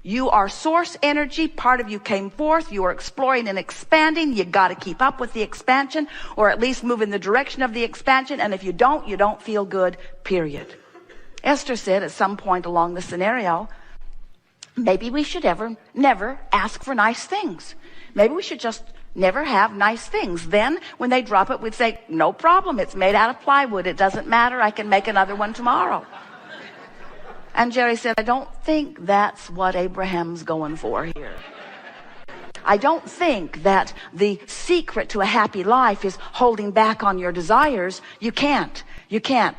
You are source energy. Part of you came forth. You are exploring and expanding. You got to keep up with the expansion, or at least move in the direction of the expansion. And if you don't feel good, period. Esther said at some point along the scenario, maybe we should never ask for nice things. Maybe we should just never have nice things. Then when they drop it, we'd say, no problem. It's made out of plywood. It doesn't matter. I can make another one tomorrow. And Jerry said, I don't think that's what Abraham's going for here. I don't think that the secret to a happy life is holding back on your desires. You can't.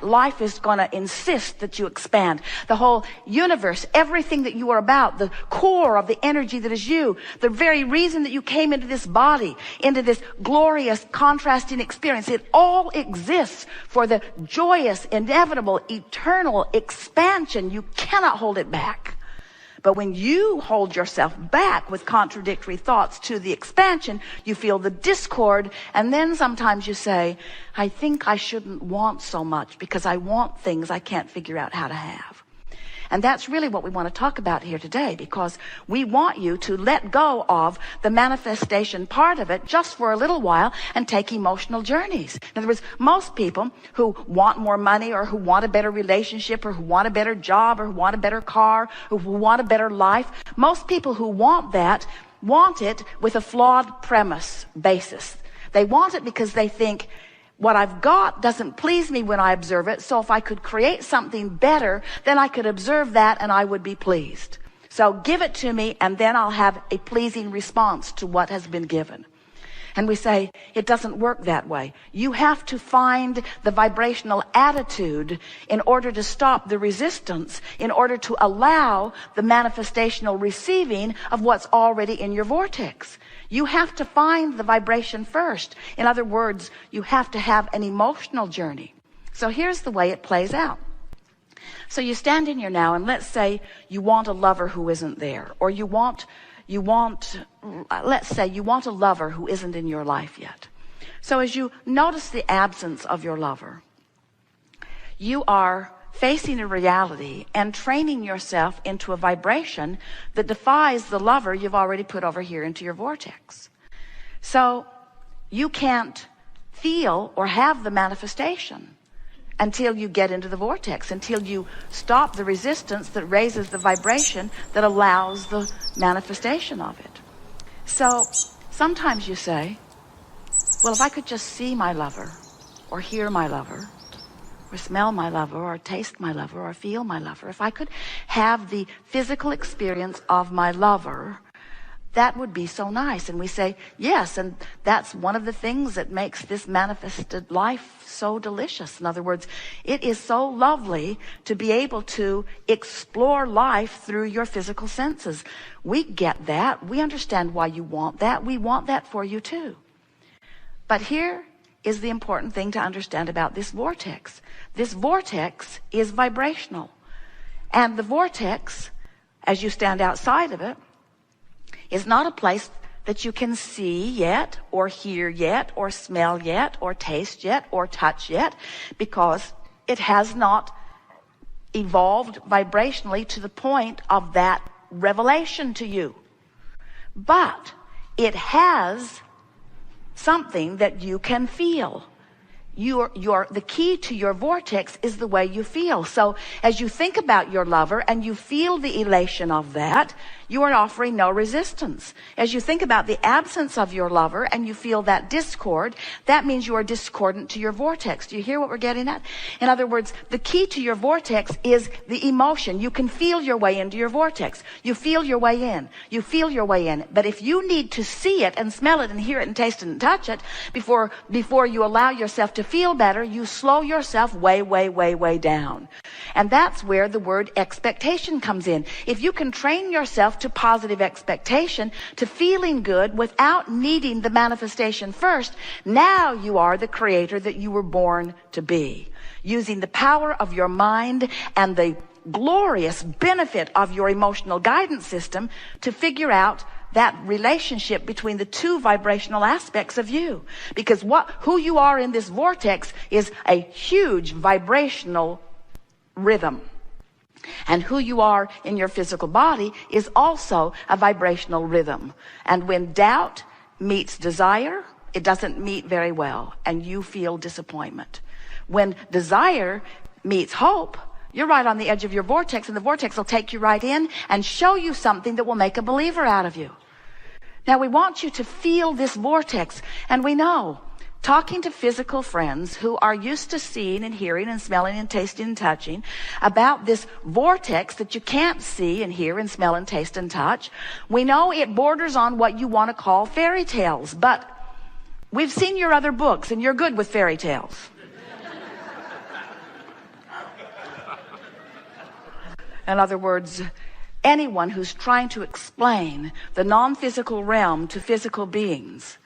Life is going to insist that you expand. The whole universe, everything that you are about, the core of the energy that is you, the very reason that you came into this body, into this glorious contrasting experience, it all exists for the joyous, inevitable, eternal expansion. You cannot hold it back. But when you hold yourself back with contradictory thoughts to the expansion, you feel the discord, and then sometimes you say, I think I shouldn't want so much because I want things I can't figure out how to have. And that's really what we want to talk about here today, because we want you to let go of the manifestation part of it just for a little while and take emotional journeys. In other words, most people who want more money, or who want a better relationship, or who want a better job, or who want a better car, or who want a better life, most people who want that want it with a flawed premise basis. They want it because they think, what I've got doesn't please me when I observe it, so if I could create something better, then I could observe that and I would be pleased. So give it to me, and then I'll have a pleasing response to what has been given. And we say, it doesn't work that way. You have to find the vibrational attitude in order to stop the resistance, in order to allow the manifestational receiving of what's already in your vortex. You have to find the vibration first. In other words, you have to have an emotional journey. So here's the way it plays out. So you stand in here now, and let's say you want a lover who isn't there, or let's say you want a lover who isn't in your life yet. So as you notice the absence of your lover, you are facing a reality and training yourself into a vibration that defies the lover you've already put over here into your vortex. So you can't feel or have the manifestation until you get into the vortex, until you stop the resistance that raises the vibration that allows the manifestation of it. So sometimes you say, well, if I could just see my lover, or hear my lover, or smell my lover, or taste my lover, or feel my lover, if I could have the physical experience of my lover, that would be so nice. And we say, yes, and that's one of the things that makes this manifested life so delicious. In other words, it is so lovely to be able to explore life through your physical senses. We get that. We understand why you want that. We want that for you too. But here is the important thing to understand about this vortex. This vortex is vibrational. And the vortex, as you stand outside of it, is not a place that you can see yet, or hear yet, or smell yet, or taste yet, or touch yet, because it has not evolved vibrationally to the point of that revelation to you. But it has something that you can feel. The key to your vortex is the way you feel. So as you think about your lover and you feel the elation of that, you are offering no resistance. As you think about the absence of your lover and you feel that discord, that means you are discordant to your vortex. Do you hear what we're getting at? In other words, the key to your vortex is the emotion. You can feel your way into your vortex. You feel your way in. You feel your way in. But if you need to see it and smell it and hear it and taste it and touch it before you allow yourself to feel better, you slow yourself way down. And that's where the word expectation comes in. If you can train yourself to positive expectation, to feeling good without needing the manifestation first, now you are the creator that you were born to be, using the power of your mind and the glorious benefit of your emotional guidance system to figure out that relationship between the two vibrational aspects of you. Because who you are in this vortex is a huge vibrational rhythm. And who you are in your physical body is also a vibrational rhythm. And when doubt meets desire, it doesn't meet very well, and you feel disappointment. When desire meets hope, you're right on the edge of your vortex, and the vortex will take you right in and show you something that will make a believer out of you. Now, we want you to feel this vortex, and we know, talking to physical friends who are used to seeing and hearing and smelling and tasting and touching about this vortex that you can't see and hear and smell and taste and touch, we know it borders on what you want to call fairy tales, but we've seen your other books, and you're good with fairy tales. In other words, anyone who's trying to explain the non-physical realm to physical beings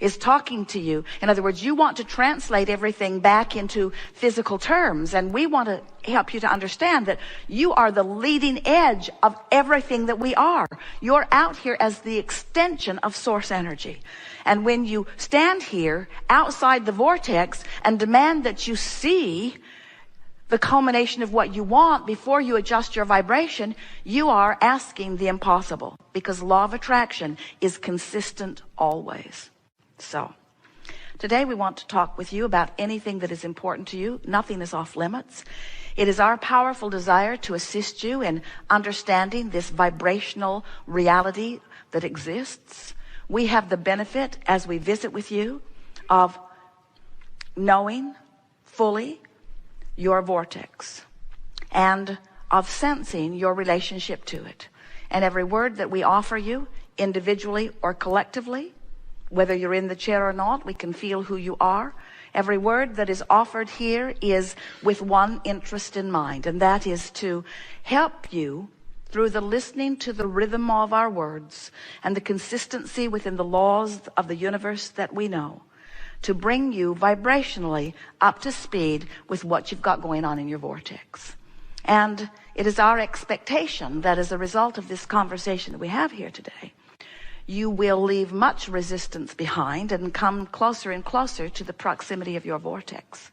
is talking to you. In other words, you want to translate everything back into physical terms, and we want to help you to understand that you are the leading edge of everything that we are. You're out here as the extension of source energy. And when you stand here outside the vortex and demand that you see the culmination of what you want before you adjust your vibration, you are asking the impossible, because law of attraction is consistent always. So today we want to talk with you about anything that is important to you. Nothing is off limits. It is our powerful desire to assist you in understanding this vibrational reality that exists. We have the benefit, as we visit with you, of knowing fully your vortex and of sensing your relationship to it. And every word that we offer you, individually or collectively, whether you're in the chair or not, we can feel who you are. Every word that is offered here is with one interest in mind, and that is to help you through the listening to the rhythm of our words and the consistency within the laws of the universe that we know, to bring you vibrationally up to speed with what you've got going on in your vortex. And it is our expectation that as a result of this conversation that we have here today, you will leave much resistance behind and come closer and closer to the proximity of your vortex.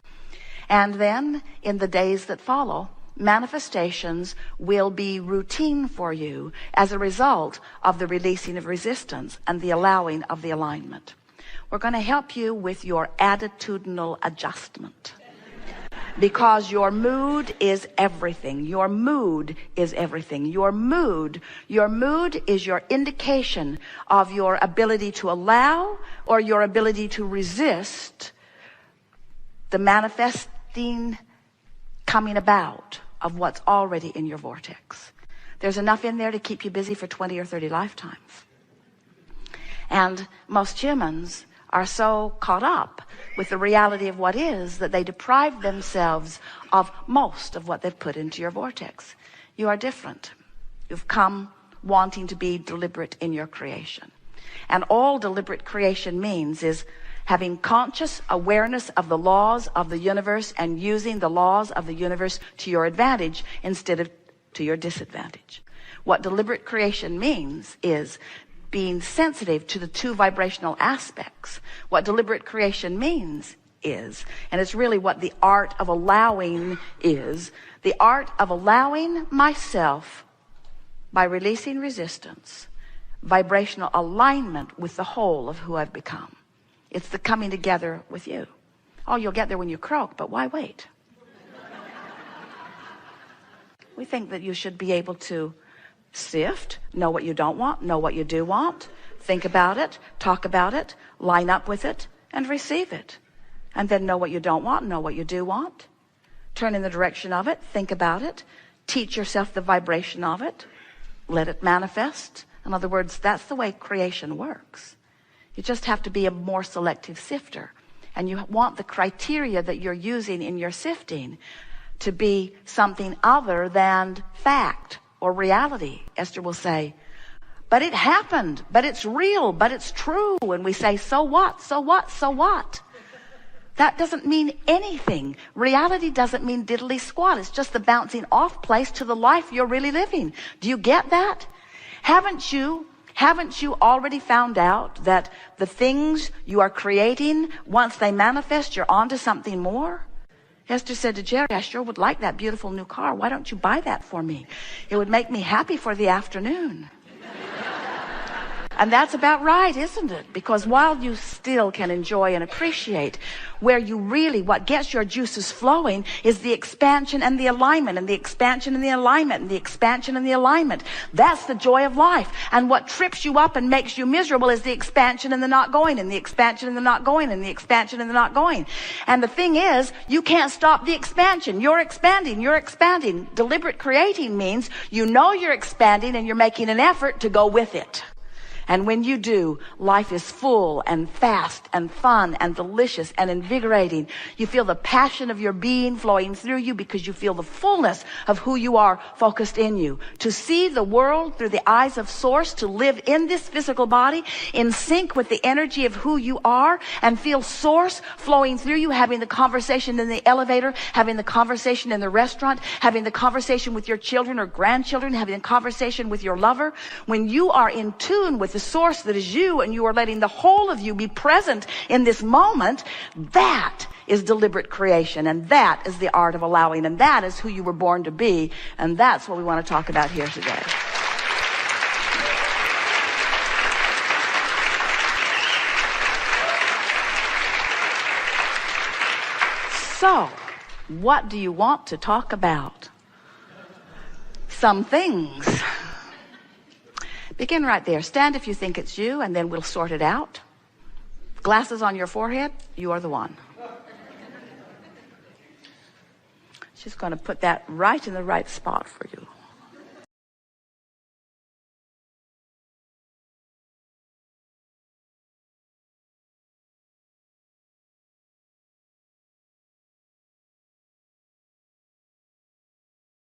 And then in the days that follow, manifestations will be routine for you as a result of the releasing of resistance and the allowing of the alignment. We're going to help you with your attitudinal adjustment, because your mood is everything. Your mood is everything. Your mood is your indication of your ability to allow or your ability to resist the manifesting coming about of what's already in your vortex. There's enough in there to keep you busy for 20 or 30 lifetimes. And most humans are so caught up with the reality of what is that they deprive themselves of most of what they've put into your vortex. You are different. You've come wanting to be deliberate in your creation. And all deliberate creation means is having conscious awareness of the laws of the universe and using the laws of the universe to your advantage instead of to your disadvantage. What deliberate creation means is being sensitive to the two vibrational aspects. What deliberate creation means is, and it's really what the art of allowing is, the art of allowing myself by releasing resistance, vibrational alignment with the whole of who I've become. It's the coming together with you. Oh, you'll get there when you croak, but why wait? We think that you should be able to sift, know what you don't want, know what you do want, think about it, talk about it, line up with it, and receive it. And then know what you don't want, know what you do want, turn in the direction of it, think about it, teach yourself the vibration of it, let it manifest. In other words, that's the way creation works. You just have to be a more selective sifter. And you want the criteria that you're using in your sifting to be something other than fact or reality. Esther will say, but it happened, but it's real, but it's true. And we say, so what, so what, so what? That doesn't mean anything. Reality doesn't mean diddly squat. It's just the bouncing off place to the life you're really living. Do you get that? Haven't you already found out that the things you are creating, once they manifest, you're onto something more? Esther said to Jerry, I sure would like that beautiful new car. Why don't you buy that for me? It would make me happy for the afternoon. And that's about right, isn't it? Because while you still can enjoy and appreciate, where you really, what gets your juices flowing is the expansion and the alignment, and the expansion and the alignment, and the expansion and the alignment. That's the joy of life. And what trips you up and makes you miserable is the expansion and the not going, and the expansion and the not going, and the expansion and the not going. And the thing is, you can't stop the expansion. You're expanding, you're expanding. Deliberate creating means you know you're expanding and you're making an effort to go with it. And when you do, life is full and fast and fun and delicious and invigorating. You feel the passion of your being flowing through you because you feel the fullness of who you are focused in you. To see the world through the eyes of Source, to live in this physical body in sync with the energy of who you are, and feel Source flowing through you, having the conversation in the elevator, having the conversation in the restaurant, having the conversation with your children or grandchildren, having a conversation with your lover. When you are in tune with the Source that is you, and you are letting the whole of you be present in this moment, that is deliberate creation, and that is the art of allowing, and that is who you were born to be, and that's what we want to talk about here today. So, what do you want to talk about? Some things. Begin right there. Stand if you think it's you, and then we'll sort it out. Glasses on your forehead, you are the one. She's going to put that right in the right spot for you.